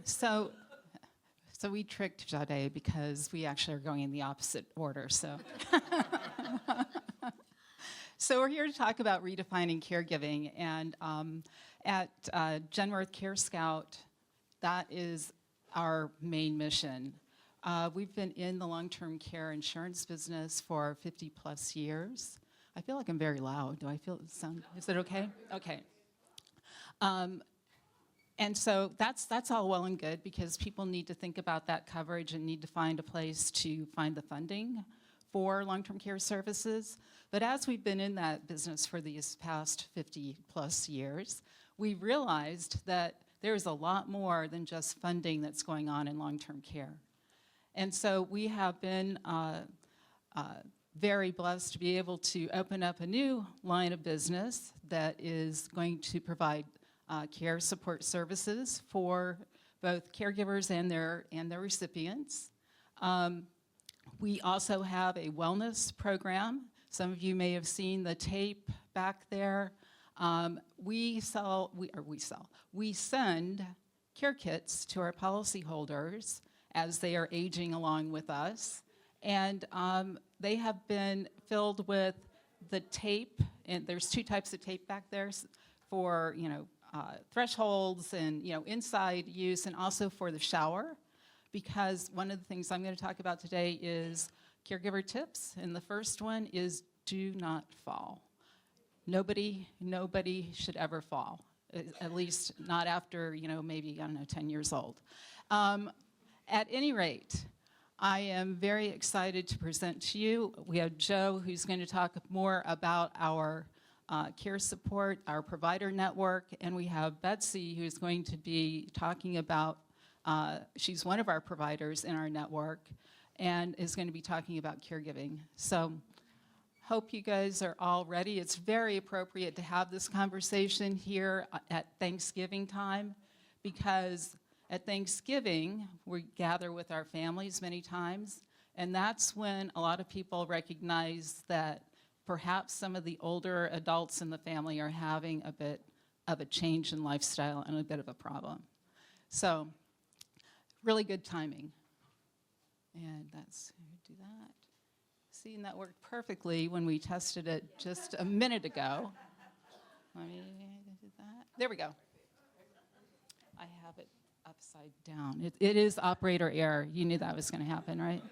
So we tricked Jade because we actually are going in the opposite order. So, so we're here to talk about redefining caregiving, and at Genworth CareScout, that is our main mission. We've been in the long-term care insurance business for 50 plus years. I feel like I'm very loud. Do I feel sound? Is it okay? Okay. And so that's all well and good because people need to think about that coverage and need to find a place to find the funding for long-term care services. But as we've been in that business for these past 50 plus years, we realized that there's a lot more than just funding that's going on in long-term care. And so we have been very blessed to be able to open up a new line of business that is going to provide care support services for both caregivers and their recipients. We also have a wellness program. Some of you may have seen the tape back there. We send care kits to our policyholders as they are aging along with us. And they have been filled with the tape, and there's two types of tape back there for, thresholds and, inside use, and also for the shower, because one of the things I'm going to talk about today is caregiver tips, and the first one is do not fall. Nobody should ever fall, at least not after, maybe, 10 years old. At any rate, I am very excited to present to you. We have Joe, who's going to talk more about our care support, our provider network, and we have Betsy, who's going to be talking about, she's one of our providers in our network, and is going to be talking about caregiving. So, hope you guys are all ready. It's very appropriate to have this conversation here at Thanksgiving time, because at Thanksgiving, we gather with our families many times, and that's when a lot of people recognize that perhaps some of the older adults in the family are having a bit of a change in lifestyle and a bit of a problem. So, really good timing. And that's, do that. See, and that worked perfectly when we tested it just a minute ago. Let me do that. There we go. I have it upside down. It is operator error. You knew that was going to happen, right?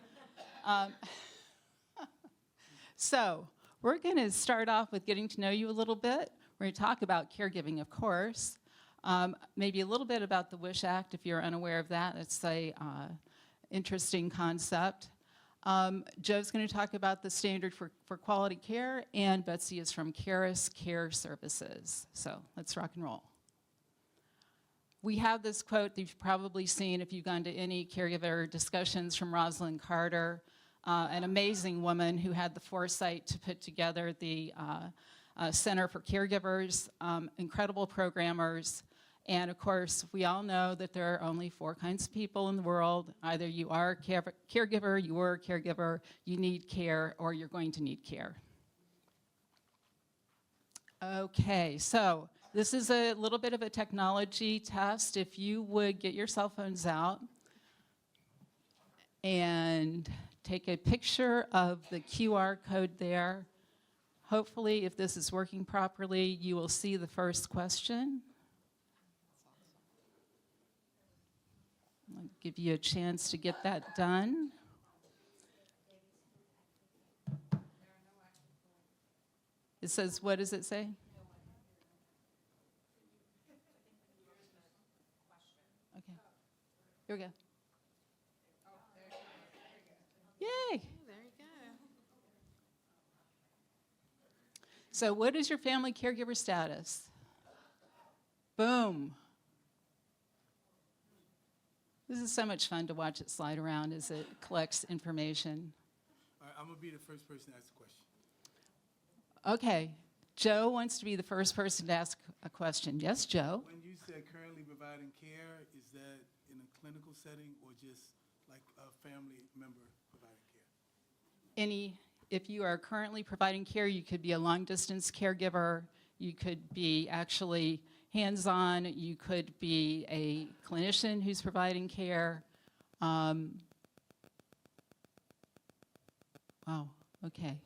So we're going to start off with getting to know you a little bit. We're going to talk about caregiving, of course. Maybe a little bit about the WISH Act, if you're unaware of that. It's a interesting concept. Joe's going to talk about the standard for quality care, and Betsy is from Karis Care Services. So let's rock and roll. We have this quote that you've probably seen if you've gone to any caregiver discussions from Rosalind Carter, an amazing woman who had the foresight to put together the Center for Caregivers, incredible programmers. And of course, we all know that there are only 4 kinds of people in the world. Either you are a caregiver, you were a caregiver, you need care, or you're going to need care. Okay, so this is a little bit of a technology test. If you would get your cell phones out and take a picture of the QR code there. Hopefully, if this is working properly, you will see the first question. I'll give you a chance to get that done. It says, what does it say? Okay, here we go. Yay! Oh, there you go. So what is your family caregiver status? Boom. This is so much fun to watch it slide around as it collects information. All right, I'm going to be the first person to ask a question. Okay. Joe wants to be the first person to ask a question. Yes, Joe? When you said currently providing care, is that in a clinical setting or just like a family member providing care? If you are currently providing care, you could be a long-distance caregiver. You could be actually hands-on. You could be a clinician who's providing care. Wow, okay.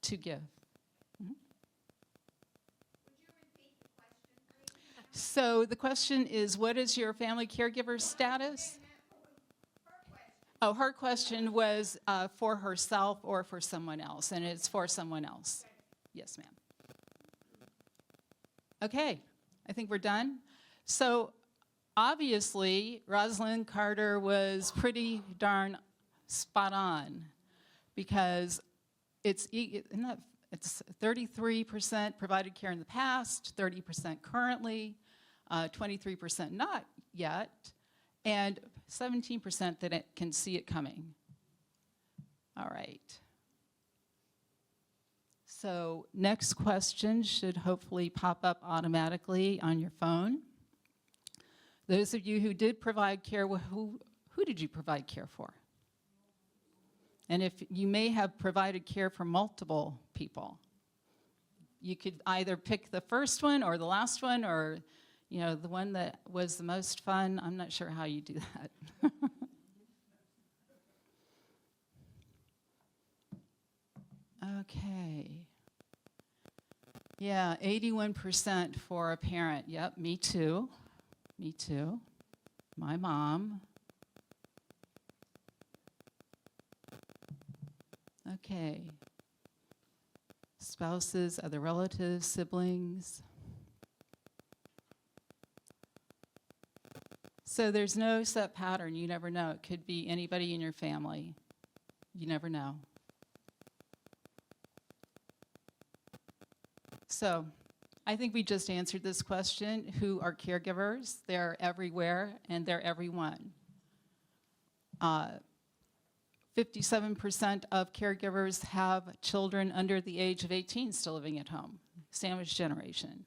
To give. So the question is, what is your family caregiver status? Oh, her question was for herself or for someone else, and it's for someone else. Yes, ma'am. Okay, I think we're done. So obviously, Rosalind Carter was pretty darn spot on, because it's 33% provided care in the past, 30% currently, 23% not yet, and 17% that it can see it coming. All right. So next question should hopefully pop up automatically on your phone. Those of you who did provide care, who did you provide care for? And if you may have provided care for multiple people, you could either pick the first one or the last one, or the one that was the most fun. I'm not sure how you do that. Okay. Yeah, 81% for a parent. Yep, me too. Me too. My mom. Okay. Spouses, other relatives, siblings. So there's no set pattern. You never know. It could be anybody in your family. You never know. So I think we just answered this question. Who are caregivers? They're everywhere, and they're everyone. 57% of caregivers have children under the age of 18 still living at home, sandwich generation.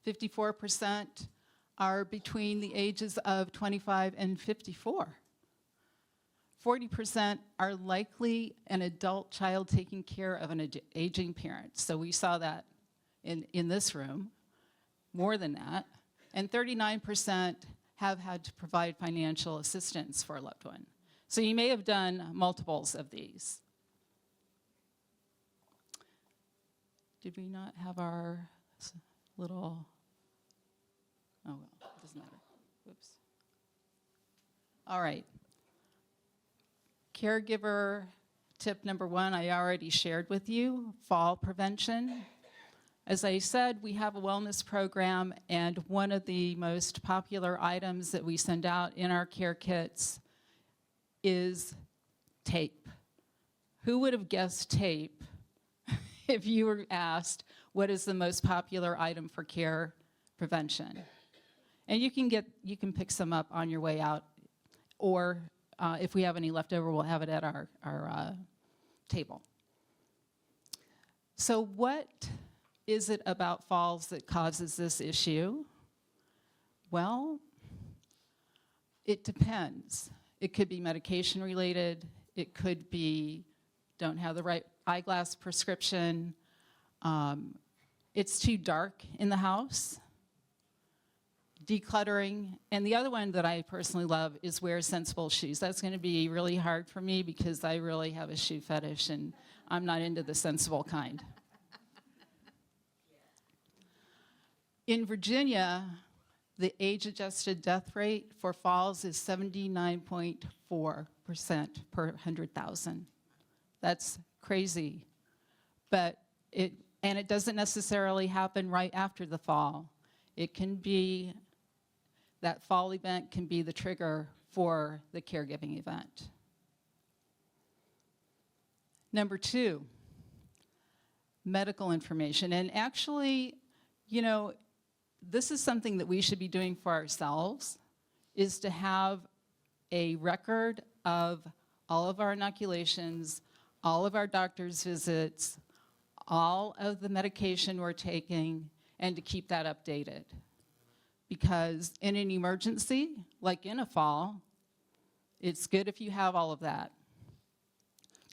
54% are between the ages of 25 and 54. 40% are likely an adult child taking care of an aging parent. So we saw that in this room, more than that. And 39% have had to provide financial assistance for a loved one. So you may have done multiples of these. Did we not have our little, oh well, it doesn't matter. Whoops. All right. Caregiver tip number 1, I already shared with you, fall prevention. As I said, we have a wellness program, and one of the most popular items that we send out in our care kits is tape. Who would have guessed tape if you were asked what is the most popular item for care prevention? And you can pick some up on your way out, or if we have any left over, we'll have it at our table. So what is it about falls that causes this issue? Well, it depends. It could be medication related. It could be don't have the right eyeglass prescription. It's too dark in the house. Decluttering. And the other one that I personally love is wear sensible shoes. That's going to be really hard for me because I really have a shoe fetish and I'm not into the sensible kind. In Virginia, the age-adjusted death rate for falls is 79.4% per 100,000. That's crazy. But it doesn't necessarily happen right after the fall. It can be, that fall event can be the trigger for the caregiving event. Number 2, medical information. And actually, this is something that we should be doing for ourselves, is to have a record of all of our inoculations, all of our doctor's visits, all of the medication we're taking, and to keep that updated. Because in an emergency, like in a fall, it's good if you have all of that.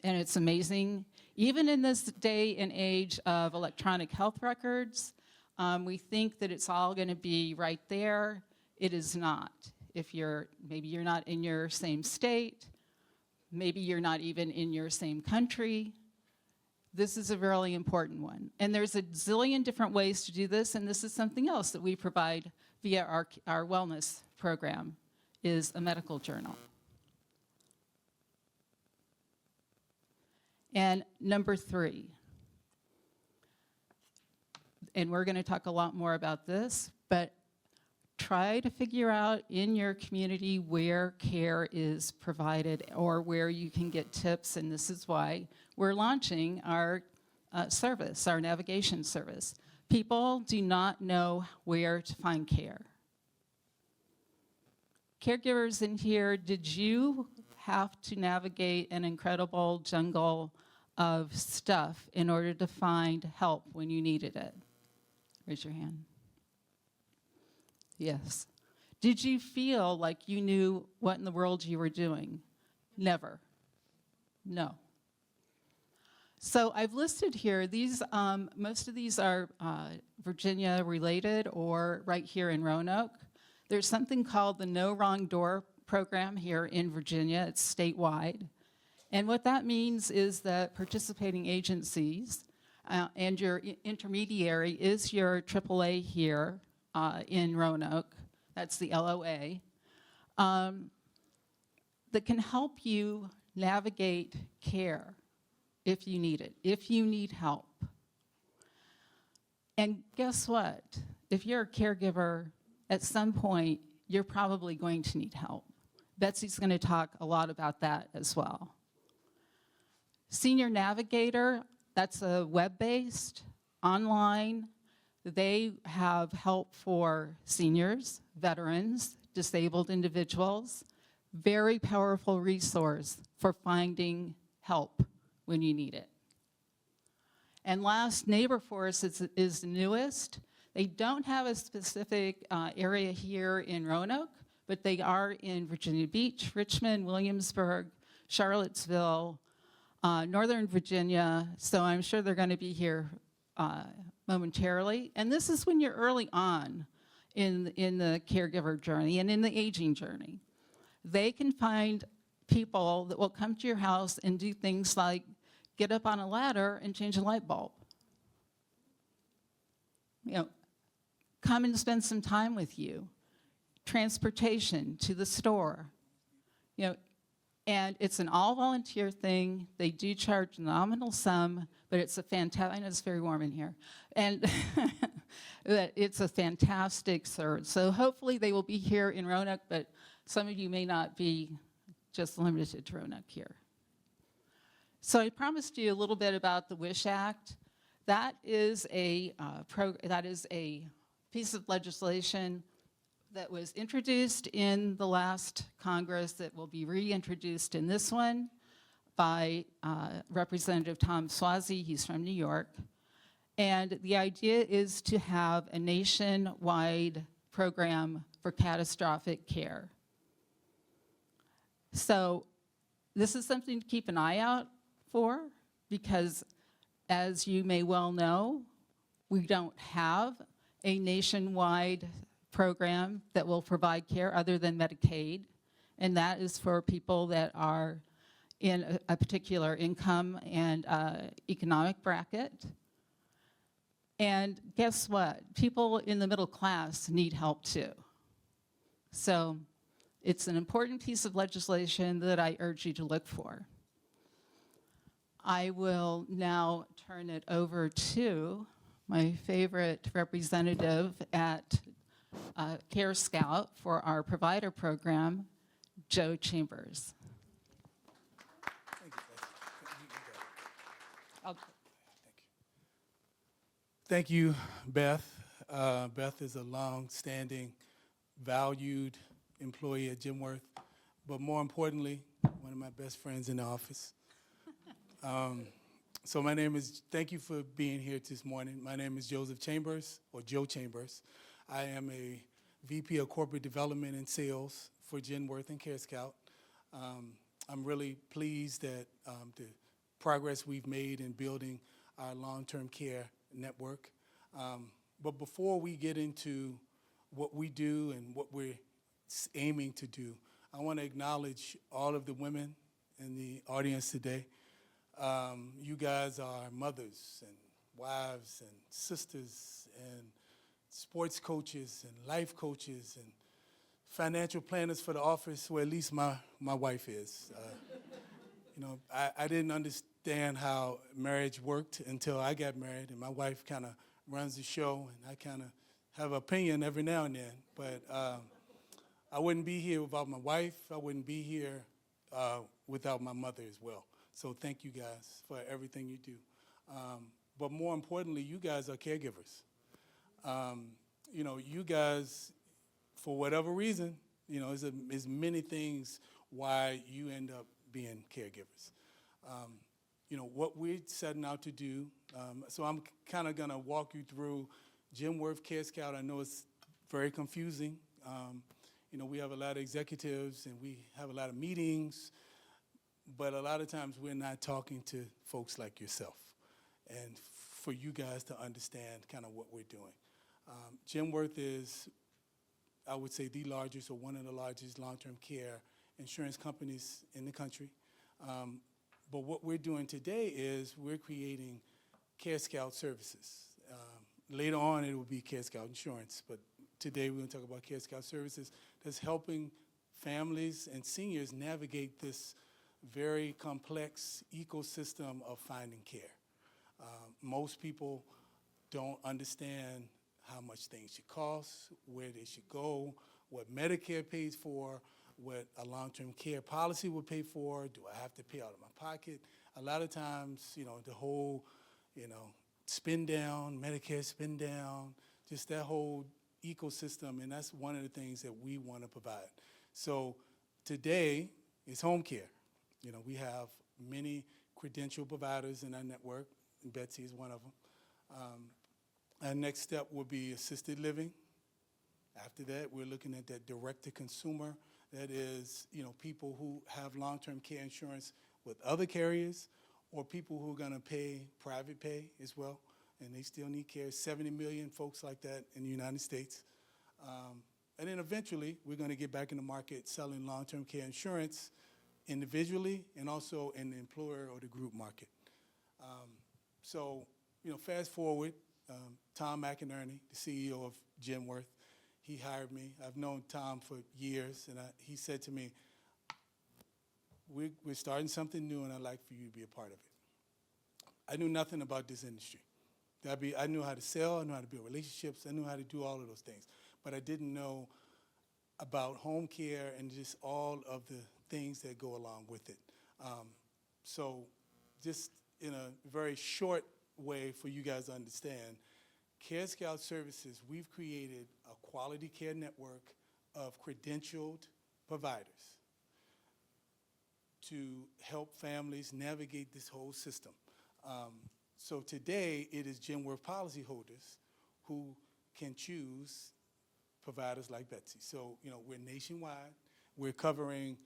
and it's amazing. Even in this day and age of electronic health records, we think that it's all going to be right there. It is not. Maybe you're not in your same state, maybe you're not even in your same country. This is a really important one. And there's a zillion different ways to do this, and this is something else that we provide via our wellness program, is a medical journal. And number 3, and we're going to talk a lot more about this, but try to figure out in your community where care is provided or where you can get tips, and this is why we're launching our service, our navigation service. People do not know where to find care. Caregivers in here, did you have to navigate an incredible jungle of stuff in order to find help when you needed it? Raise your hand. Yes. Did you feel like you knew what in the world you were doing? Never. No. So I've listed here, these, most of these are Virginia related or right here in Roanoke. There's something called the No Wrong Door program here in Virginia. It's statewide. And what that means is that participating agencies and your intermediary is your AAA here in Roanoke. That's the LOA. That can help you navigate care if you need it, if you need help. And guess what? If you're a caregiver, at some point, you're probably going to need help. Betsy's going to talk a lot about that as well. Senior Navigator, that's a web-based, online. They have help for seniors, veterans, disabled individuals. Very powerful resource for finding help when you need it. And last, Neighbor Force is the newest. They don't have a specific area here in Roanoke, but they are in Virginia Beach, Richmond, Williamsburg, Charlottesville, Northern Virginia, so I'm sure they're going to be here momentarily. And this is when you're early on in the caregiver journey and in the aging journey. They can find people that will come to your house and do things like get up on a ladder and change a light bulb. You know, come and spend some time with you. Transportation to the store. You know, and it's an all-volunteer thing. They do charge a nominal sum, but it's a fantastic, I know it's very warm in here, and it's a fantastic service. So hopefully they will be here in Roanoke, but some of you may not be just limited to Roanoke here. So I promised you a little bit about the WISH Act. That is a piece of legislation that was introduced in the last Congress that will be reintroduced in this one by Representative Tom Suozzi. He's from New York. And the idea is to have a nationwide program for catastrophic care. So this is something to keep an eye out for, because as you may well know, we don't have a nationwide program that will provide care other than Medicaid, and that is for people that are in a particular income and economic bracket. And guess what? People in the middle class need help too. So it's an important piece of legislation that I urge you to look for. I will now turn it over to my favorite representative at CareScout for our provider program, Joe Chambers. Thank you, Beth. I'll Thank you, Beth. Beth is a long-standing, valued employee at Genworth, but more importantly, one of my best friends in the office. So thank you for being here this morning. My name is Joseph Chambers, or Joe Chambers. I am a VP of Corporate Development and Sales for Genworth and CareScout. I'm really pleased that to progress we've made in building our long-term care network. But before we get into what we do and what we're aiming to do, I want to acknowledge all of the women in the audience today. You guys are mothers and wives and sisters and sports coaches and life coaches and financial planners for the office, where at least my wife is. I didn't understand how marriage worked until I got married, and my wife kind of runs the show, and I kind of have an opinion every now and then. But I wouldn't be here without my wife. I wouldn't be here without my mother as well. So thank you guys for everything you do. But more importantly, you guys are caregivers. You guys, for whatever reason, there's many things why you end up being caregivers. What we're setting out to do, so I'm kind of going to walk you through Genworth CareScout. I know it's very confusing. We have a lot of executives and we have a lot of meetings, but a lot of times we're not talking to folks like yourself, and for you guys to understand kind of what we're doing. Genworth is, I would say, the largest or one of the largest long-term care insurance companies in the country. But what we're doing today is we're creating CareScout services. Later on, it will be CareScout Insurance, but today we're going to talk about CareScout services that's helping families and seniors navigate this very complex ecosystem of finding care. Most people don't understand how much things should cost, where they should go, what Medicare pays for, what a long-term care policy would pay for. Do I have to pay out of my pocket? A lot of times, the whole, spin down, Medicare spin down, just that whole ecosystem, and that's one of the things that we want to provide. So today is home care. We have many credentialed providers in our network, and Betsy is one of them. Our next step will be assisted living. After that, we're looking at that direct-to-consumer. That is, people who have long-term care insurance with other carriers, or people who are going to pay private pay as well, and they still need care. 70 million folks like that in the United States. And then eventually, we're going to get back in the market selling long-term care insurance individually and also in the employer or the group market. Fast forward, Tom McInerney, the CEO of Genworth, he hired me. I've known Tom for years, and he said to me, we're starting something new, and I'd like for you to be a part of it. I knew nothing about this industry. I knew how to sell, I knew how to build relationships, I knew how to do all of those things, but I didn't know about home care and just all of the things that go along with it. So just in a very short way for you guys to understand, CareScout Services, we've created a quality care network of credentialed providers to help families navigate this whole system. So today, it is Genworth policyholders who can choose providers like Betsy. So, we're nationwide. We're covering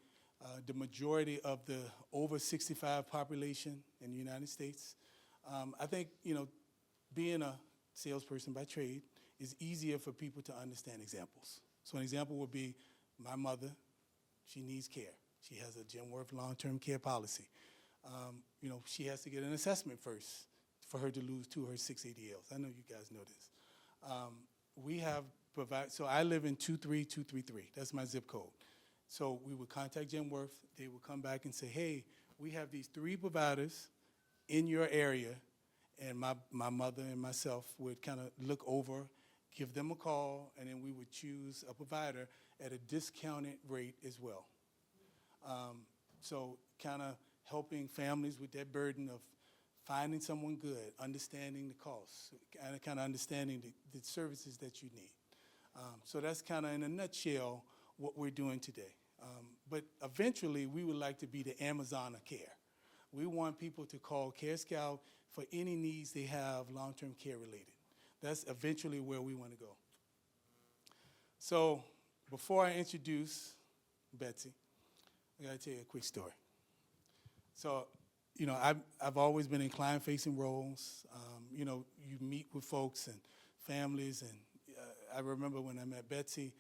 the majority of the over 65 population in the United States. I think, being a salesperson by trade is easier for people to understand examples. So an example would be my mother. She needs care. She has a Genworth long-term care policy. She has to get an assessment first for her to lose 2 of her 6 ADLs. I know you guys know this. We have so I live in 23233. That's my zip code. So we would contact Genworth. They would come back and say, hey, we have these 3 providers in your area, and my mother and myself would kind of look over, give them a call, and then we would choose a provider at a discounted rate as well. So kind of helping families with that burden of finding someone good, understanding the costs, and kind of understanding the services that you need. So that's kind of in a nutshell what we're doing today. But eventually, we would like to be the Amazon of care. We want people to call CareScout for any needs they have long-term care related. That's eventually where we want to go. So before I introduce Betsy, I got to tell you a quick story. So you know, I've always been in client-facing roles. You know, you meet with folks and families, and I remember when I met Betsy,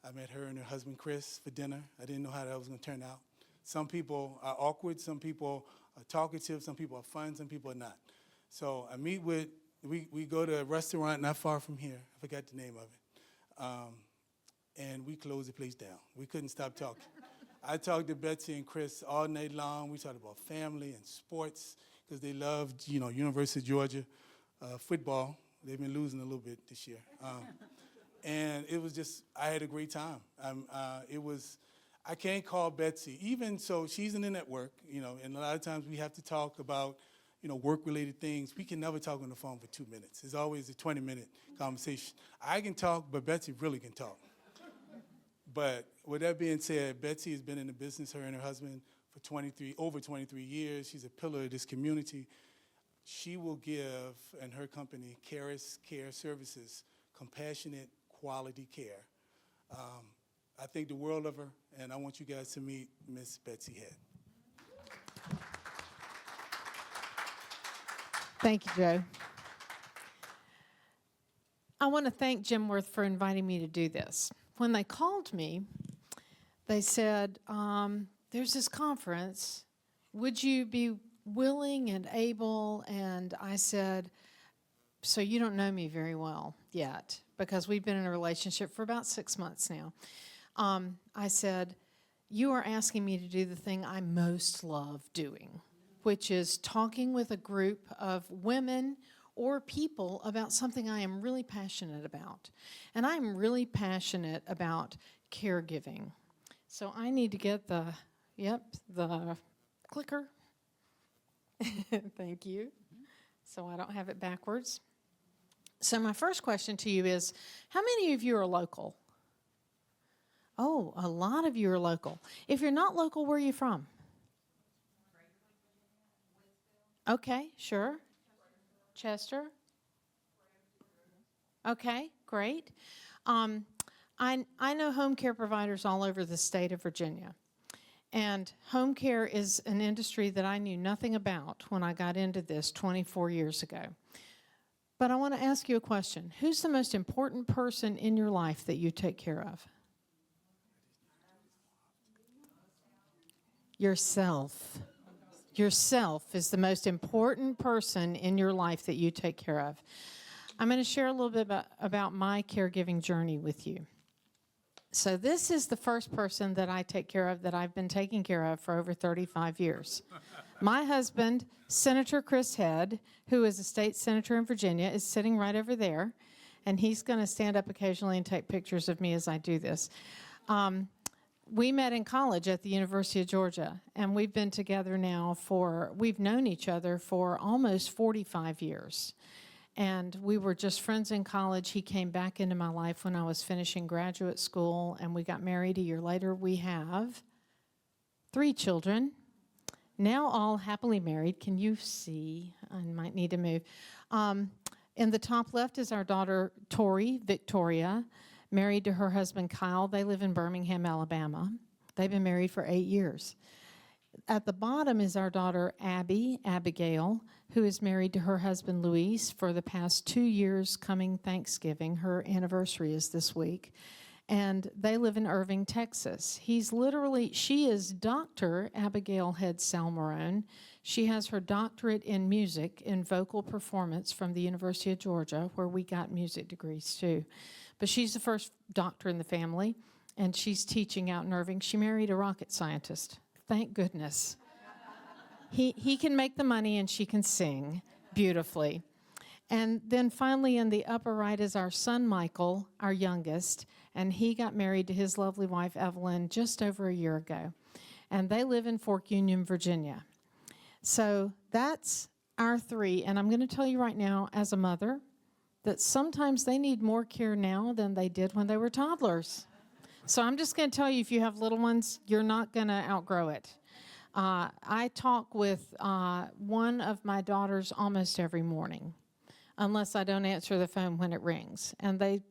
I met her and her husband, Chris, for dinner. I didn't know how that was going to turn out. Some people are awkward, some people are talkative, some people are fun, some people are not. So I meet with, we go to a restaurant not far from here. I forgot the name of it. And we closed the place down. We couldn't stop talking. I talked to Betsy and Chris all night long. We talked about family and sports because they loved, you know, University of Georgia football. They've been losing a little bit this year. And it was just, I had a great time. I can't call Betsy, even so she's in the network, you know, and a lot of times we have to talk about, you know, work-related things. We can never talk on the phone for 2 minutes. It's always a 20-minute conversation. I can talk, but Betsy really can talk. But with that being said, Betsy has been in the business, her and her husband, for over 23 years. She's a pillar of this community. She will give, and her company, Karis Care Services, compassionate, quality care. I think the world of her, and I want you guys to meet Miss Betsy Head. Thank you, Joe. I want to thank Genworth for inviting me to do this. When they called me, they said, there's this conference. Would you be willing and able? And I said, so you don't know me very well yet, because we've been in a relationship for about 6 months now. I said, you are asking me to do the thing I most love doing, which is talking with a group of women or people about something I am really passionate about. And I'm really passionate about caregiving. So I need to get the clicker. Thank you. So I don't have it backwards. So my first question to you is, how many of you are local? Oh, a lot of you are local. If you're not local, where are you from? Okay, sure. Chester? Okay, great. I know home care providers all over the state of Virginia. And home care is an industry that I knew nothing about when I got into this 24 years ago. But I want to ask you a question. Who's the most important person in your life that you take care of? Yourself. Yourself is the most important person in your life that you take care of. I'm going to share a little bit about my caregiving journey with you. So this is the first person that I take care of that I've been taking care of for over 35 years. My husband, Senator Chris Head, who is a state senator in Virginia, is sitting right over there, and he's going to stand up occasionally and take pictures of me as I do this. We met in college at the University of Georgia, and we've been together now we've known each other for almost 45 years. And we were just friends in college. He came back into my life when I was finishing graduate school, and we got married a year later. We have 3 children, now all happily married. Can you see? I might need to move. In the top left is our daughter, Tori Victoria, married to her husband, Kyle. They live in Birmingham, Alabama. They've been married for 8 years. At the bottom is our daughter, Abigail, who is married to her husband, Luis, for the past 2 years coming Thanksgiving. Her anniversary is this week. And they live in Irving, Texas. She is Dr. Abigail Head Salmarone. She has her doctorate in music, in vocal performance from the University of Georgia, where we got music degrees too. But she's the first doctor in the family, and she's teaching out in Irving. She married a rocket scientist. Thank goodness. He can make the money, and she can sing beautifully. And then finally in the upper right is our son, Michael, our youngest, and he got married to his lovely wife, Evelyn, just over a year ago. And they live in Fork Union, Virginia. So that's our 3, and I'm going to tell you right now, as a mother, that sometimes they need more care now than they did when they were toddlers. So I'm just going to tell you, if you have little ones, you're not going to outgrow it. I talk with one of my daughters almost every morning, unless I don't answer the phone when it rings. And I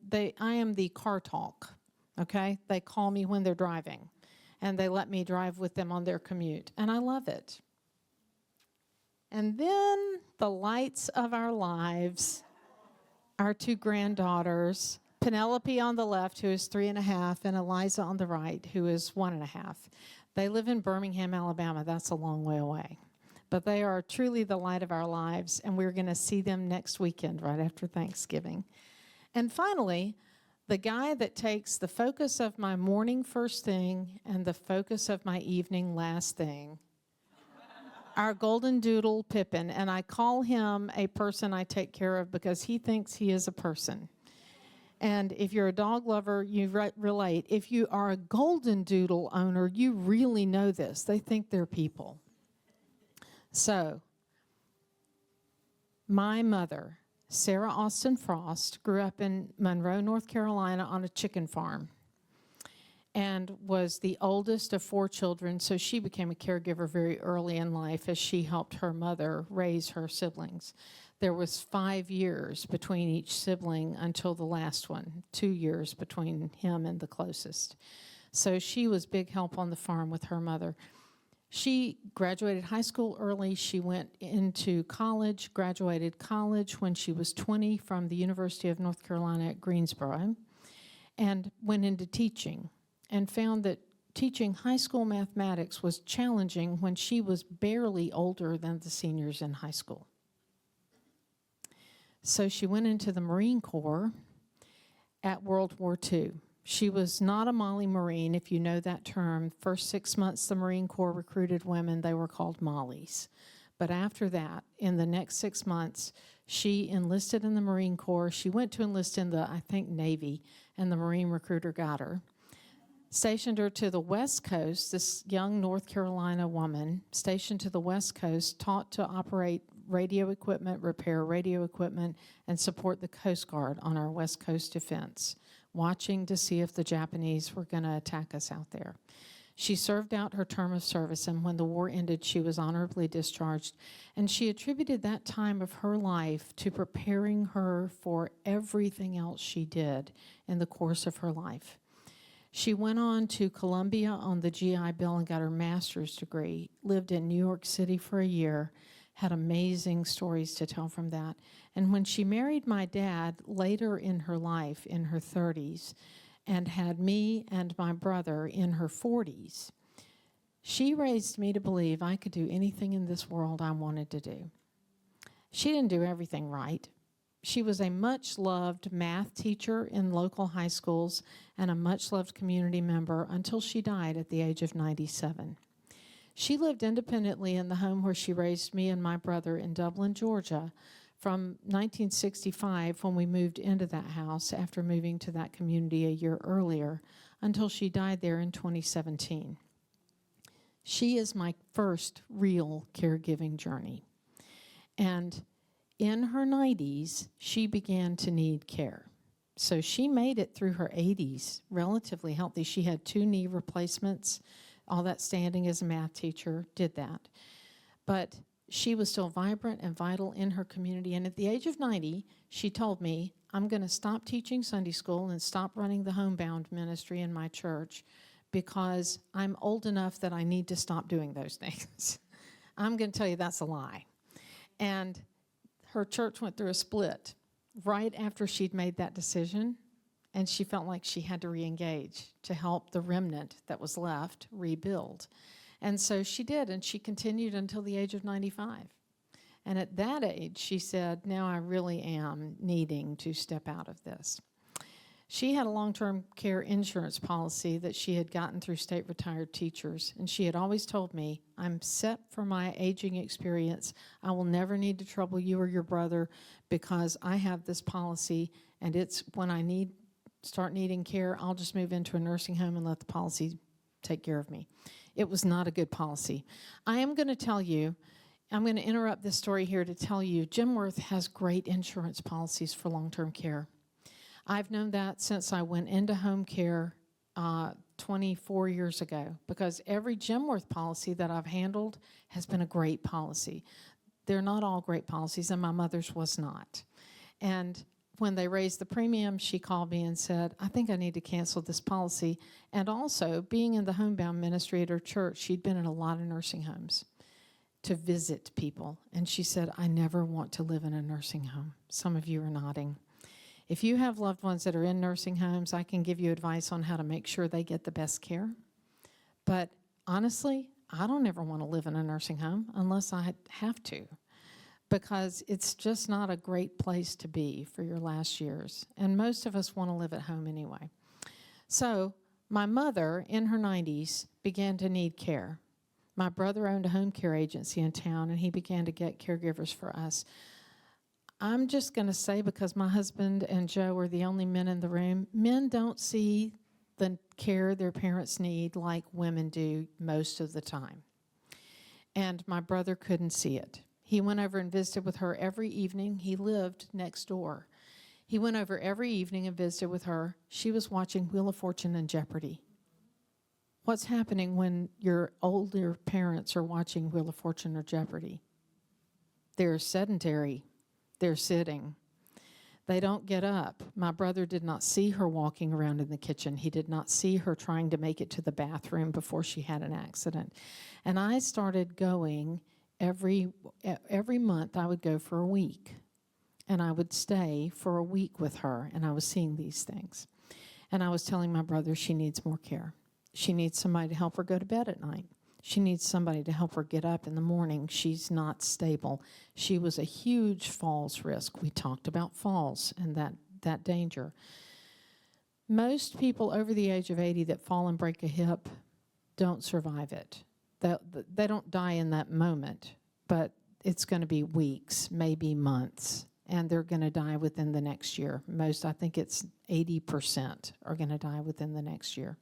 am the car talk, okay? They call me when they're driving, and they let me drive with them on their commute, and I love it. And then the lights of our lives, our two granddaughters, Penelope on the left, who is 3.5, and Eliza on the right, who is 1.5. They live in Birmingham, Alabama. That's a long way away. But they are truly the light of our lives, and we're going to see them next weekend, right after Thanksgiving. And finally, the guy that takes the focus of my morning first thing and the focus of my evening last thing, our golden doodle Pippin, and I call him a person I take care of because he thinks he is a person. And if you're a dog lover, you relate. If you are a golden doodle owner, you really know this. They think they're people. So, my mother, Sarah Austin Frost, grew up in Monroe, North Carolina on a chicken farm and was the oldest of 4 children, so she became a caregiver very early in life as she helped her mother raise her siblings. There was 5 years between each sibling until the last one, 2 years between him and the closest. So she was big help on the farm with her mother. She graduated high school early. She went into college, graduated college when she was 20 from the University of North Carolina at Greensboro, and went into teaching and found that teaching high school mathematics was challenging when she was barely older than the seniors in high school. So she went into the Marine Corps at World War II. She was not a Molly Marine, if you know that term. First 6 months the Marine Corps recruited women, they were called Mollies. But after that, in the next 6 months, she enlisted in the Marine Corps. She went to enlist in the, I think, Navy, and the Marine recruiter got her. Stationed her to the West Coast, this young North Carolina woman, stationed to the West Coast, taught to operate radio equipment, repair radio equipment, and support the Coast Guard on our West Coast defense, watching to see if the Japanese were going to attack us out there. She served out her term of service, and when the war ended, she was honorably discharged. And she attributed that time of her life to preparing her for everything else she did in the course of her life. She went on to Columbia on the GI Bill and got her master's degree, lived in New York City for a year, had amazing stories to tell from that. And when she married my dad later in her life, in her 30s, and had me and my brother in her 40s, she raised me to believe I could do anything in this world I wanted to do. She didn't do everything right. She was a much-loved math teacher in local high schools and a much-loved community member until she died at the age of 97. She lived independently in the home where she raised me and my brother in Dublin, Georgia, from 1965, when we moved into that house after moving to that community a year earlier, until she died there in 2017. She is my first real caregiving journey. And in her 90s, she began to need care. So she made it through her 80s relatively healthy. She had 2 knee replacements, all that standing as a math teacher, did that. But she was still vibrant and vital in her community. And at the age of 90, she told me, I'm going to stop teaching Sunday school and stop running the homebound ministry in my church because I'm old enough that I need to stop doing those things. I'm going to tell you that's a lie. And her church went through a split right after she'd made that decision, and she felt like she had to re-engage to help the remnant that was left rebuild. And so she did, and she continued until the age of 95. And at that age, she said, now I really am needing to step out of this. She had a long-term care insurance policy that she had gotten through state retired teachers, and she had always told me, I'm set for my aging experience. I will never need to trouble you or your brother because I have this policy, and it's when I start needing care, I'll just move into a nursing home and let the policy take care of me. It was not a good policy. I am going to tell you, I'm going to interrupt this story here to tell you, Genworth has great insurance policies for long-term care. I've known that since I went into home care 24 years ago, because every Genworth policy that I've handled has been a great policy. They're not all great policies, and my mother's was not. And when they raised the premium, she called me and said, I think I need to cancel this policy. And also, being in the homebound ministry at her church, she'd been in a lot of nursing homes. to visit people. And she said, I never want to live in a nursing home. Some of you are nodding. If you have loved ones that are in nursing homes, I can give you advice on how to make sure they get the best care. But honestly, I don't ever want to live in a nursing home unless I have to, because it's just not a great place to be for your last years. And most of us want to live at home anyway. So my mother, in her 90s, began to need care. My brother owned a home care agency in town, and he began to get caregivers for us. I'm just going to say, because my husband and Joe are the only men in the room, men don't see the care their parents need like women do most of the time. And my brother couldn't see it. He went over and visited with her every evening. He lived next door. He went over every evening and visited with her. She was watching Wheel of Fortune and Jeopardy. What's happening when your older parents are watching Wheel of Fortune or Jeopardy? They're sedentary. They're sitting. They don't get up. My brother did not see her walking around in the kitchen. He did not see her trying to make it to the bathroom before she had an accident. And I started going every month. I would go for a week. And I would stay for a week with her. And I was seeing these things. And I was telling my brother she needs more care. She needs somebody to help her go to bed at night. She needs somebody to help her get up in the morning. She's not stable. She was a huge falls risk. We talked about falls and that danger. Most people over the age of 80 that fall and break a hip don't survive it. They don't die in that moment, but it's going to be weeks, maybe months, and they're going to die within the next year. Most, I think it's 80% are going to die within the next year.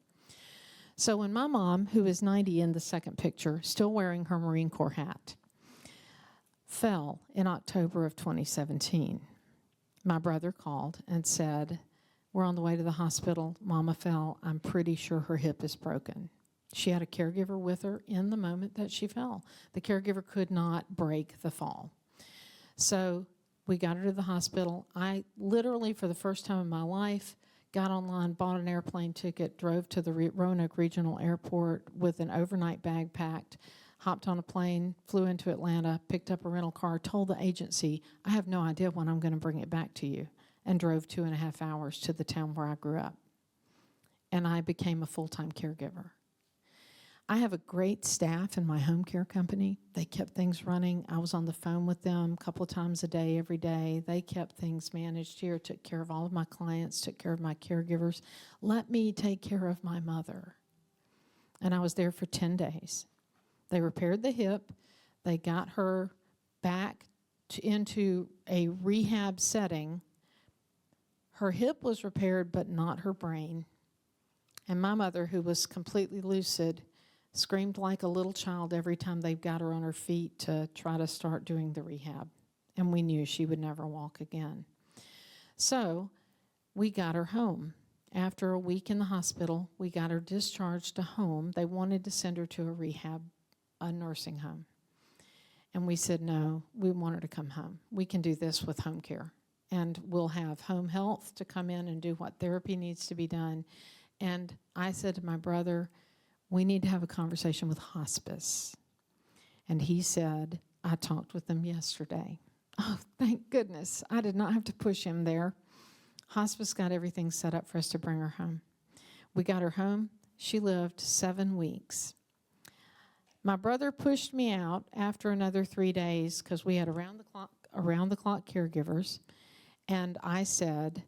So when my mom, who is 90 in the second picture, still wearing her Marine Corps hat, fell in October of 2017, my brother called and said, we're on the way to the hospital. Mama fell. I'm pretty sure her hip is broken. She had a caregiver with her in the moment that she fell. The caregiver could not break the fall. So we got her to the hospital. I literally, for the first time in my life, got online, bought an airplane ticket, drove to the Roanoke Regional Airport with an overnight bag packed, hopped on a plane, flew into Atlanta, picked up a rental car, told the agency, I have no idea when I'm going to bring it back to you, and drove 2.5 hours to the town where I grew up. And I became a full-time caregiver. I have a great staff in my home care company. They kept things running. I was on the phone with them a couple of times a day, every day. They kept things managed here, took care of all of my clients, took care of my caregivers. Let me take care of my mother. And I was there for 10 days. They repaired the hip. They got her back into a rehab setting. Her hip was repaired, but not her brain. And my mother, who was completely lucid, screamed like a little child every time they got her on her feet to try to start doing the rehab. And we knew she would never walk again. So we got her home. After a week in the hospital, we got her discharged to home. They wanted to send her to a nursing home. And we said, no, we want her to come home. We can do this with home care. And we'll have home health to come in and do what therapy needs to be done. And I said to my brother, we need to have a conversation with hospice. And he said, I talked with them yesterday. Oh, thank goodness. I did not have to push him there. Hospice got everything set up for us to bring her home. We got her home. She lived 7 weeks. My brother pushed me out after another 3 days because we had around-the-clock caregivers. And I said,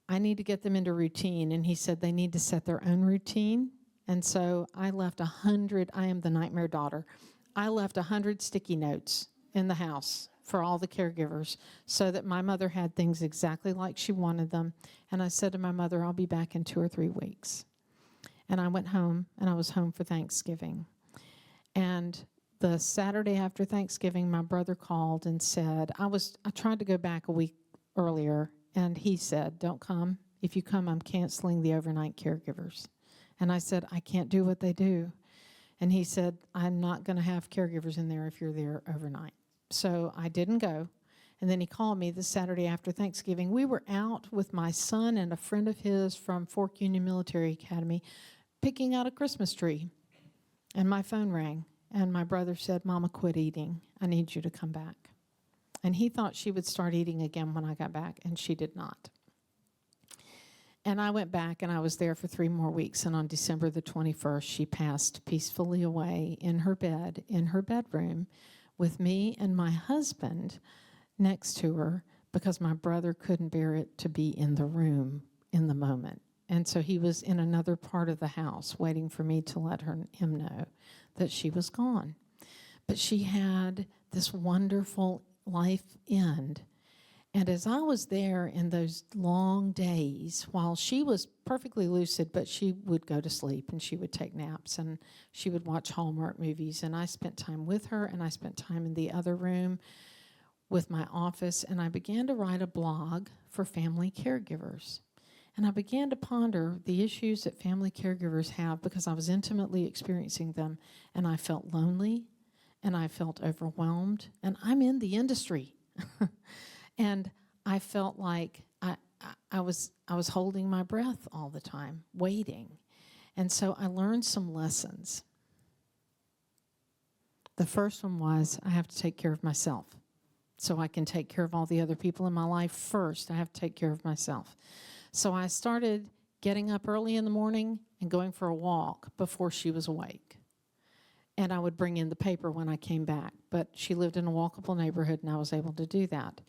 I need to get them into routine. And he said they need to set their own routine. And so I left 100, I am the nightmare daughter. I left 100 sticky notes in the house for all the caregivers so that my mother had things exactly like she wanted them. And I said to my mother, I'll be back in 2 or 3 weeks. And I went home, and I was home for Thanksgiving. And the Saturday after Thanksgiving, my brother called and said, I tried to go back a week earlier, and he said, don't come. If you come, I'm canceling the overnight caregivers. And I said, I can't do what they do. And he said, I'm not going to have caregivers in there if you're there overnight. So I didn't go. And then he called me the Saturday after Thanksgiving. We were out with my son and a friend of his from Fork Union Military Academy picking out a Christmas tree. And my phone rang. and my brother said, Mama, quit eating. I need you to come back. And he thought she would start eating again when I got back, and she did not. And I went back, and I was there for 3 more weeks, and on December the 21st, she passed peacefully away in her bed, in her bedroom, with me and my husband next to her, because my brother couldn't bear it to be in the room in the moment. And so he was in another part of the house waiting for me to let him know that she was gone. But she had this wonderful life end. And as I was there in those long days, while she was perfectly lucid, but she would go to sleep and she would take naps and she would watch Hallmark movies. And I spent time with her, and I spent time in the other room with my office, and I began to write a blog for family caregivers. And I began to ponder the issues that family caregivers have, because I was intimately experiencing them, and I felt lonely, and I felt overwhelmed, and I'm in the industry. And I felt like I was holding my breath all the time, waiting. And so I learned some lessons. The first one was, I have to take care of myself. So I can take care of all the other people in my life first, I have to take care of myself. So I started getting up early in the morning and going for a walk before she was awake. And I would bring in the paper when I came back. But she lived in a walkable neighborhood, and I was able to do that.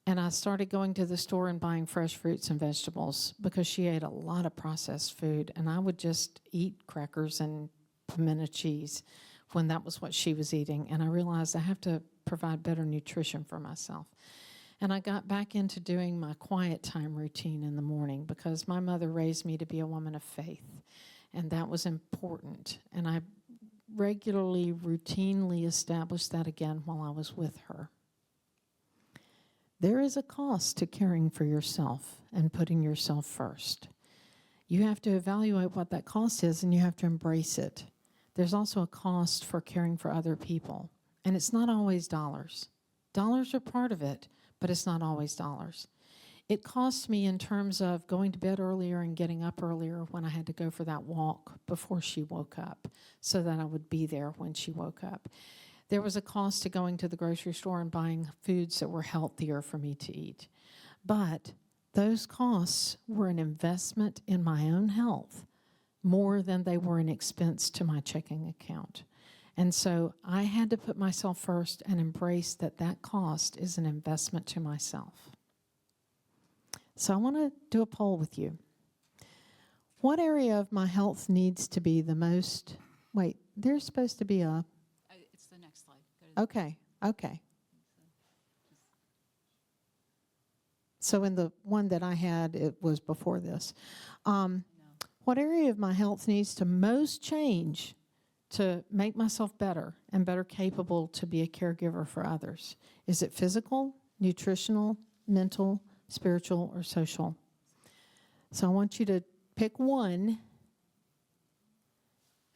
And I started going to the store and buying fresh fruits and vegetables, because she ate a lot of processed food. And I would just eat crackers and pimento cheese when that was what she was eating. And I realized I have to provide better nutrition for myself. And I got back into doing my quiet time routine in the morning, because my mother raised me to be a woman of faith, and that was important. And I regularly, routinely established that again while I was with her. There is a cost to caring for yourself and putting yourself first. You have to evaluate what that cost is, and you have to embrace it. There's also a cost for caring for other people, and it's not always dollars. Dollars are part of it, but it's not always dollars. It cost me in terms of going to bed earlier and getting up earlier when I had to go for that walk before she woke up, so that I would be there when she woke up. There was a cost to going to the grocery store and buying foods that were healthier for me to eat. But those costs were an investment in my own health more than they were an expense to my checking account. And so I had to put myself first and embrace that that cost is an investment to myself. So I want to do a poll with you. What area of my health needs to be the most, wait, there's supposed to be a, It's the next slide. Go to the okay. So in the one that I had, it was before this. What area of my health needs to most change to make myself better and better capable to be a caregiver for others? Is it physical, nutritional, mental, spiritual, or social? So I want you to pick one,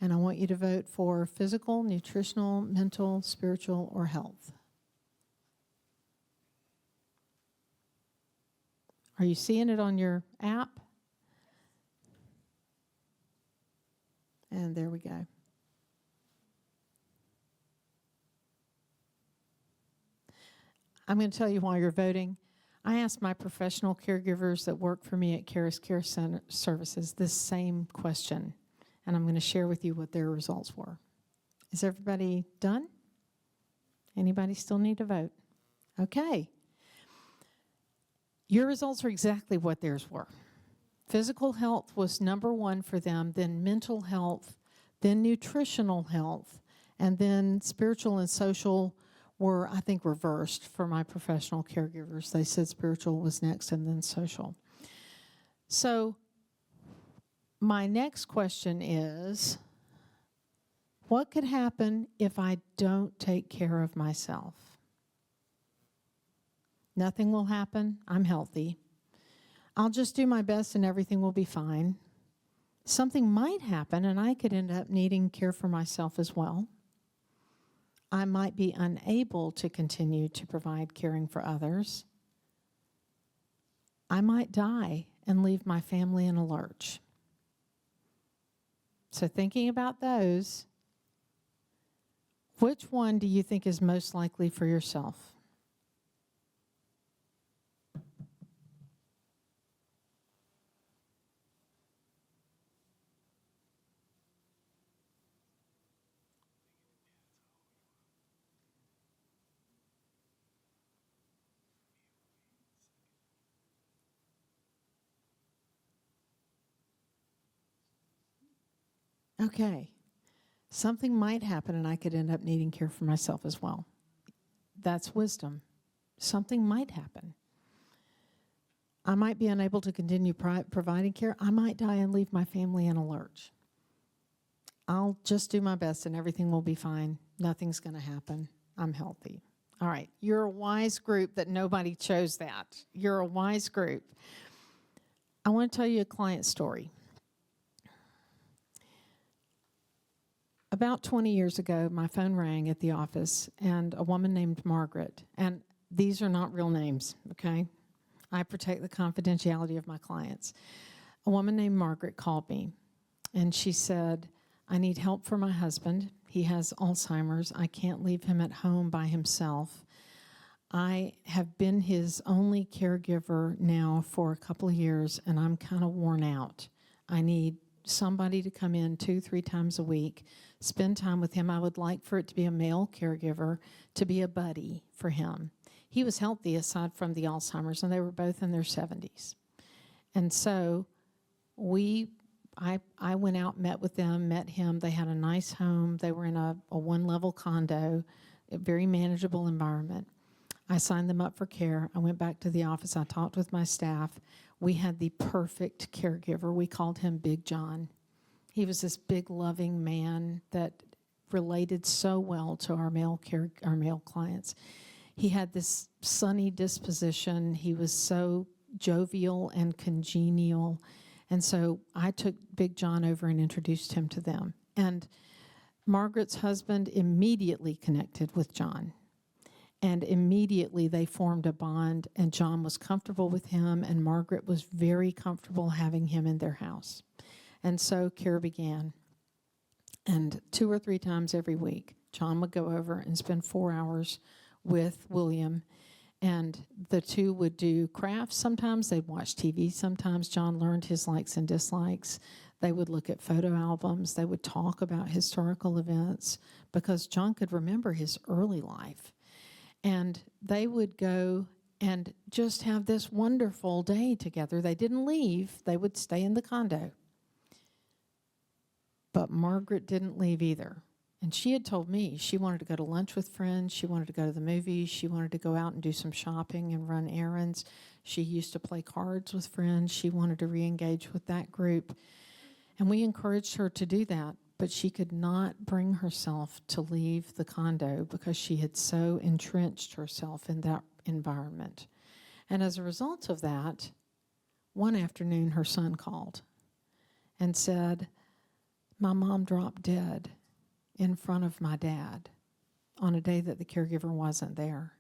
and I want you to vote for physical, nutritional, mental, spiritual, or health. Are you seeing it on your app? And there we go. I'm going to tell you why you're voting. I asked my professional caregivers that work for me at Karis Care Center Services this same question, and I'm going to share with you what their results were. Is everybody done? Anybody still need to vote? Okay. Your results are exactly what theirs were. Physical health was number one for them, then mental health, then nutritional health, and then spiritual and social were, I think, reversed for my professional caregivers. They said spiritual was next and then social. So my next question is, what could happen if I don't take care of myself? Nothing will happen. I'm healthy. I'll just do my best and everything will be fine. Something might happen and I could end up needing care for myself as well. I might be unable to continue to provide caring for others. I might die and leave my family in a lurch. So thinking about those, Which one do you think is most likely for yourself? Okay. Something might happen and I could end up needing care for myself as well. That's wisdom. Something might happen. I might be unable to continue providing care. I might die and leave my family in a lurch. I'll just do my best and everything will be fine. Nothing's going to happen. I'm healthy. All right. You're a wise group that nobody chose that. You're a wise group. I want to tell you a client story. About 20 years ago, my phone rang at the office, and a woman named Margaret, and these are not real names, okay? I protect the confidentiality of my clients. A woman named Margaret called me, and she said, I need help for my husband. He has Alzheimer's. I can't leave him at home by himself. I have been his only caregiver now for a couple of years, and I'm kind of worn out. I need somebody to come in 2-3 times a week, spend time with him. I would like for it to be a male caregiver, to be a buddy for him. He was healthy aside from the Alzheimer's, and they were both in their 70s. And so I went out, met with them, met him. They had a nice home. They were in a one-level condo, a very manageable environment. I signed them up for care. I went back to the office. I talked with my staff. We had the perfect caregiver. We called him Big John. He was this big, loving man that related so well to our male clients. He had this sunny disposition. He was so jovial and congenial. And so I took Big John over and introduced him to them. And Margaret's husband immediately connected with John. And immediately they formed a bond, and John was comfortable with him, and Margaret was very comfortable having him in their house. And so care began. And 2 or 3 times every week, John would go over and spend 4 hours with William, and the two would do crafts. Sometimes they'd watch TV. Sometimes John learned his likes and dislikes. They would look at photo albums. They would talk about historical events because John could remember his early life. And they would go and just have this wonderful day together. They didn't leave. They would stay in the condo. But Margaret didn't leave either. And she had told me she wanted to go to lunch with friends. She wanted to go to the movies. She wanted to go out and do some shopping and run errands. She used to play cards with friends. She wanted to re-engage with that group. And we encouraged her to do that. But she could not bring herself to leave the condo because she had so entrenched herself in that environment. And as a result of that, one afternoon her son called and said, my mom dropped dead in front of my dad on a day that the caregiver wasn't there.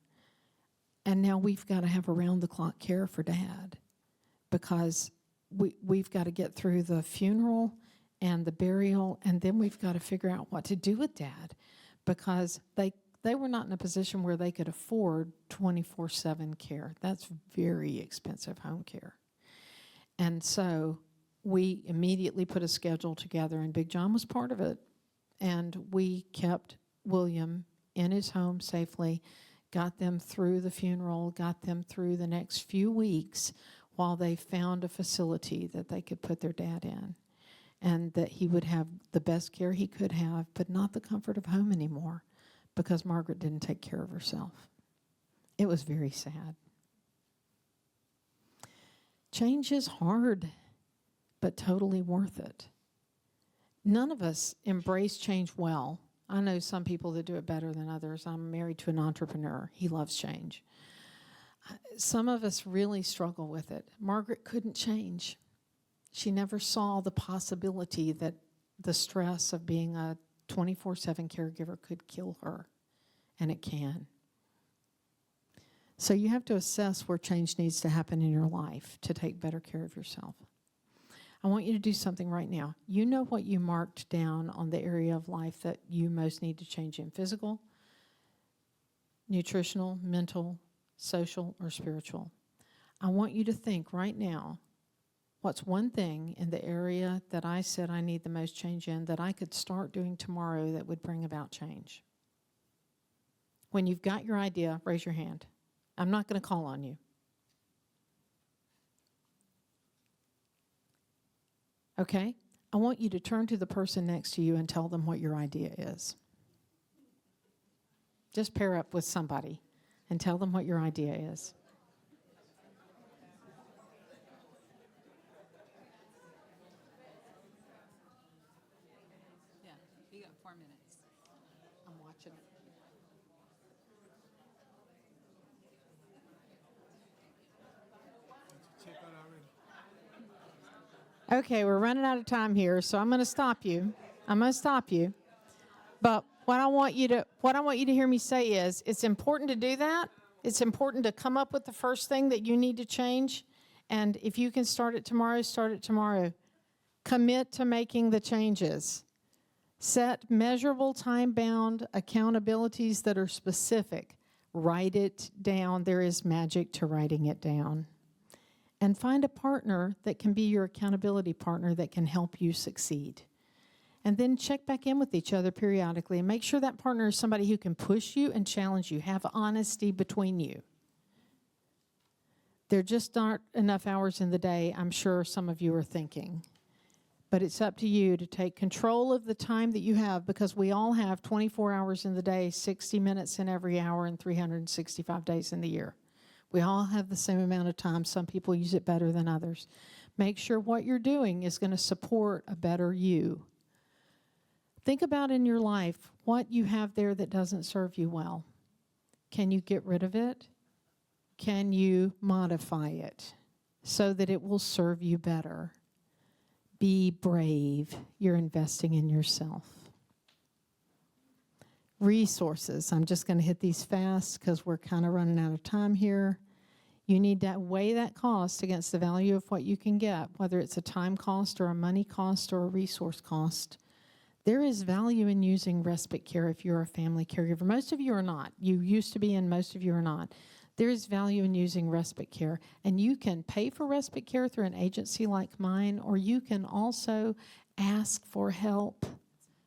And now we've got to have around-the-clock care for Dad because we've got to get through the funeral and the burial, and then we've got to figure out what to do with Dad because they were not in a position where they could afford 24/7 care. That's very expensive home care. And so we immediately put a schedule together, and Big John was part of it. And we kept William in his home safely, got them through the funeral, got them through the next few weeks while they found a facility that they could put their dad in. And that he would have the best care he could have, but not the comfort of home anymore because Margaret didn't take care of herself. It was very sad. Change is hard, but totally worth it. None of us embrace change well. I know some people that do it better than others. I'm married to an entrepreneur. He loves change. Some of us really struggle with it. Margaret couldn't change. She never saw the possibility that the stress of being a 24/7 caregiver could kill her, and it can. So you have to assess where change needs to happen in your life to take better care of yourself. I want you to do something right now. You know what you marked down on the area of life that you most need to change in: physical, nutritional, mental, social, or spiritual. I want you to think right now, what's one thing in the area that I said I need the most change in that I could start doing tomorrow that would bring about change? When you've got your idea, raise your hand. I'm not going to call on you. Okay? I want you to turn to the person next to you and tell them what your idea is. Just pair up with somebody and tell them what your idea is. Yeah, you got 4 minutes. I'm watching it. Check out already. Okay, we're running out of time here, so I'm going to stop you. But what I want you to hear me say is, it's important to do that. It's important to come up with the first thing that you need to change. And if you can start it tomorrow, start it tomorrow. Commit to making the changes. Set measurable, time-bound accountabilities that are specific. Write it down. There is magic to writing it down. And find a partner that can be your accountability partner that can help you succeed. And then check back in with each other periodically and make sure that partner is somebody who can push you and challenge you. Have honesty between you. There just aren't enough hours in the day, I'm sure some of you are thinking. But it's up to you to take control of the time that you have, because we all have 24 hours in the day, 60 minutes in every hour, and 365 days in the year. We all have the same amount of time. Some people use it better than others. Make sure what you're doing is going to support a better you. Think about in your life what you have there that doesn't serve you well. Can you get rid of it? Can you modify it so that it will serve you better? Be brave. You're investing in yourself. Resources. I'm just going to hit these fast because we're kind of running out of time here. You need to weigh that cost against the value of what you can get, whether it's a time cost or a money cost or a resource cost. There is value in using respite care if you're a family caregiver. Most of you are not. You used to be, and most of you are not. There is value in using respite care. And you can pay for respite care through an agency like mine, or you can also ask for help.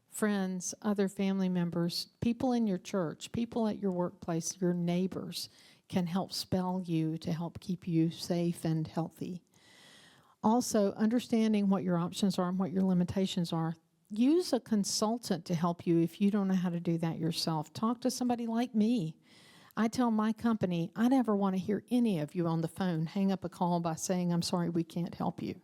Friends, other family members, people in your church, people at your workplace, your neighbors can help spell you to help keep you safe and healthy. Also, understanding what your options are and what your limitations are. Use a consultant to help you if you don't know how to do that yourself. Talk to somebody like me. I tell my company, I never want to hear any of you on the phone hang up a call by saying, I'm sorry, we can't help you.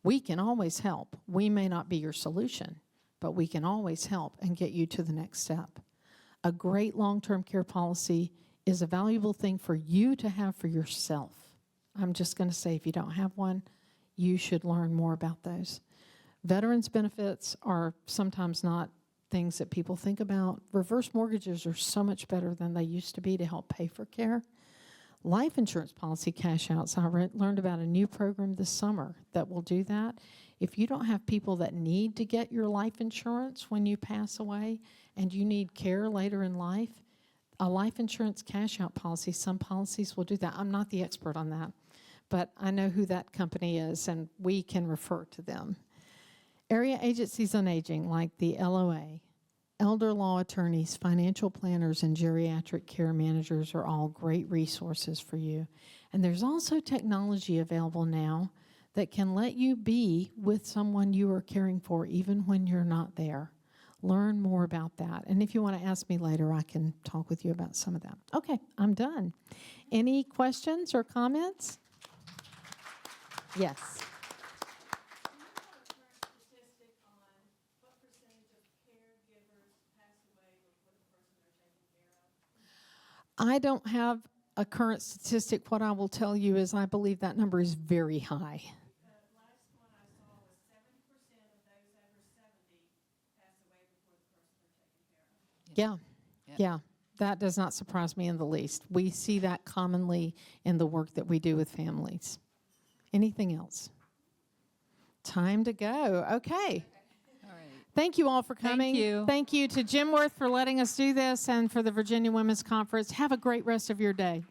We can always help. We may not be your solution, but we can always help and get you to the next step. A great long-term care policy is a valuable thing for you to have for yourself. I'm just going to say, if you don't have one, you should learn more about those. Veterans benefits are sometimes not things that people think about. Reverse mortgages are so much better than they used to be to help pay for care. Life insurance policy cash outs. I learned about a new program this summer that will do that. If you don't have people that need to get your life insurance when you pass away and you need care later in life, a life insurance cash out policy, some policies will do that. I'm not the expert on that, but I know who that company is, and we can refer to them. Area agencies on aging like the LOA, elder law attorneys, financial planners, and geriatric care managers are all great resources for you. And there's also technology available now that can let you be with someone you are caring for even when you're not there. Learn more about that. And if you want to ask me later, I can talk with you about some of that. Okay, I'm done. Any questions or comments? Yes. I don't have a current statistic. What I will tell you is I believe that number is very high. The last one I saw was 70% of those over 70 pass away before the person they're taking care of. Yeah. That does not surprise me in the least. We see that commonly in the work that we do with families. Anything else? Time to go. Okay. All right. Thank you all for coming. you. Thank you to Genworth for letting us do this and for the Virginia Women's Conference. Have a great rest of your day.